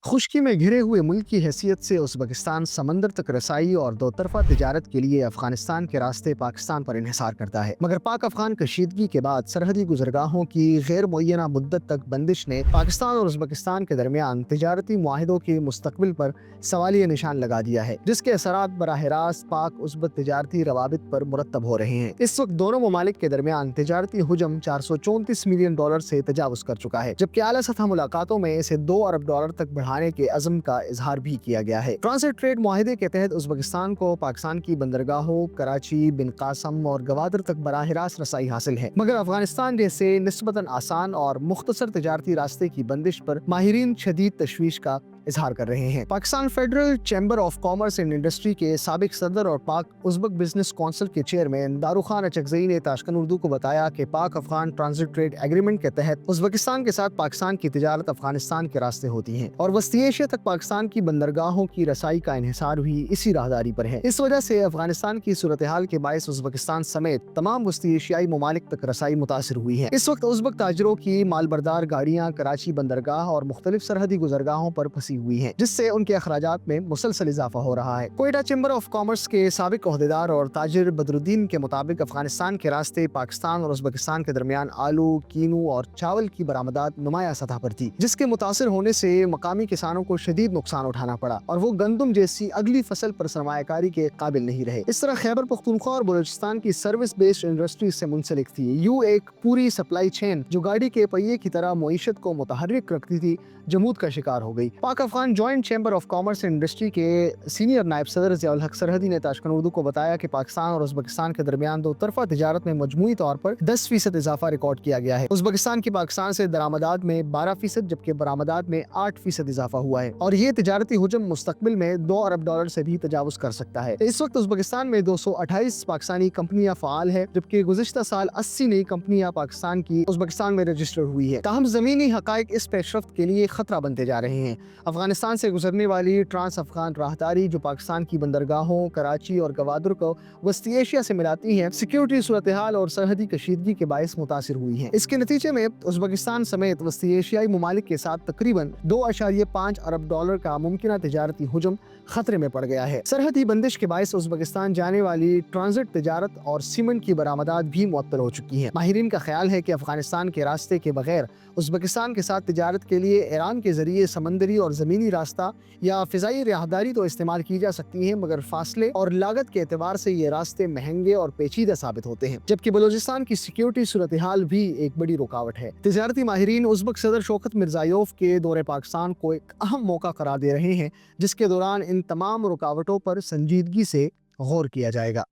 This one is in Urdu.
خشکی میں گھرے ہوئے ملک کی حیثیت سے ازبکستان سمندر تک رسائی اور دو طرفہ تجارت کے لیے افغانستان کے راستے پاکستان پر انحصار کرتا ہے، مگر پاک افغان کشیدگی کے بعد سرحدی گزرگاہوں کی غیر معینہ مدت تک بندش نے پاکستان اور ازبکستان کے درمیان تجارتی معاہدوں کے مستقبل پر سوالیہ نشان لگا دیا ہے، جس کے اثرات براہ راست پاک ازبک تجارتی روابط پر مرتب ہو رہے ہیں۔ اس وقت دونوں ممالک کے درمیان تجارتی حجم $434 ملین سے تجاوز کر چکا ہے، جبکہ اعلیٰ سطح ملاقاتوں میں اسے $2 ارب تک بڑھانے کے عزم کا اظہار بھی کیا گیا ہے۔ ٹرانزٹ ٹریڈ معاہدے کے تحت ازبکستان کو پاکستان کی بندرگاہوں کراچی، بن قاسم اور گوادر تک براہ راست رسائی حاصل ہے، مگر افغانستان جیسے نسبتاً آسان اور مختصر تجارتی راستے کی بندش پر ماہرین شدید تشویش کا اظہار کر رہے ہیں۔ Pakistan federal chamber of commerce and industry کے سابق صدر اور پاک ازبک بزنس کونسل کے چیئرمین داروخان اچکزئی نے تاشقند اردو کو بتایا کہ Pak Afghan transit trade agreement کے تحت ازبکستان کے ساتھ پاکستان کی تجارت افغانستان کے راستے ہوتی ہے اور وسطی ایشیا تک پاکستان کی بندرگاہوں کی رسائی کا انحصار بھی اسی راہداری پر ہے۔ اس وجہ سے افغانستان کی صورتحال کے باعث ازبکستان سمیت تمام وسطی ایشیائی ممالک تک رسائی متاثر ہوئی ہے۔ اس وقت ازبک تاجروں کی مال بردار گاڑیاں کراچی بندرگاہ اور مختلف سرحدی گزرگاہوں پر پھنسی ہوئی ہیں، جس سے ان کے اخراجات میں مسلسل اضافہ ہو رہا ہے۔ کوئٹہ چیمبر آف کامرس کے سابق عہدیدار اور تاجر بدر الدین کے مطابق افغانستان کے راستے پاکستان اور ازبکستان کے درمیان آلو، کینو اور چاول کی برآمدات نمایاں سطح پر تھی، جس کے متاثر ہونے سے مقامی کسانوں کو شدید نقصان اٹھانا پڑا اور وہ گندم جیسی اگلی فصل پر سرمایہ کاری کے قابل نہیں رہے۔ اس طرح خیبر پختونخوا اور بلوچستان کی سروس بیسڈ انڈسٹری سے منسلک تھی ایک پوری سپلائی چین جو گاڑی کے پہیے کی طرح معیشت کو متحرک رکھتی تھی، جمود کا شکار ہو گئی۔ Pak Afghan joint chamber of commerce and industry کے سینئر نائب صدر ضیاء الحق سرحدی نے تاشقند اردو کو بتایا کہ پاکستان اور ازبکستان کے درمیان دو طرفہ تجارت میں مجموعی طور پر 10% اضافہ ریکارڈ کیا گیا ہے۔ ازبکستان کی پاکستان سے درآمدات میں 12% جبکہ برآمدات میں 8% اضافہ ہوا ہے اور یہ تجارتی حجم مستقبل میں $2 ارب سے بھی تجاوز کر سکتا ہے۔ اس وقت ازبکستان میں 228 پاکستانی کمپنیاں فعال ہیں، جبکہ گزشتہ سال 80 نئی کمپنیاں پاکستان کی ازبکستان میں رجسٹر ہوئی ہے۔ تاہم زمینی حقائق اس پیش رفت کے لیے خطرہ بنتے جا رہے ہیں۔ افغانستان سے گزرنے والی ٹرانس افغان راہداری جو پاکستان کی بندرگاہوں کراچی اور گوادر کو وسطی ایشیا سے ملاتی ہے، سیکیورٹی صورتحال اور سرحدی کشیدگی کے باعث متاثر ہوئی ہے۔ اس کے نتیجے میں ازبکستان سمیت وسطی ایشیائی ممالک کے ساتھ تقریباً $2.5 ارب کا ممکنہ تجارتی حجم خطرے میں پڑ گیا ہے۔ سرحدی بندش کے باعث ازبکستان جانے والی ٹرانزٹ تجارت اور سیمنٹ کی برآمدات بھی معطل ہو چکی ہیں۔ ماہرین کا خیال ہے کہ افغانستان کے راستے کے بغیر ازبکستان کے ساتھ تجارت کے لیے ایران کے ذریعے سمندری اور زمینی راستہ یا فضائی راہداری تو استعمال کی جا سکتی ہیں، مگر فاصلے اور لاگت کے اعتبار سے یہ راستے مہنگے اور پیچیدہ ثابت ہوتے ہیں، جبکہ بلوچستان کی سیکیورٹی صورتحال بھی ایک بڑی رکاوٹ ہے۔ تجارتی ماہرین ازبک صدر شوکت مرزایوف کے دورے پاکستان کو ایک اہم موقع قرار دے رہے ہیں، جس کے دوران ان تمام رکاوٹوں پر سنجیدگی سے غور کیا جائے گا۔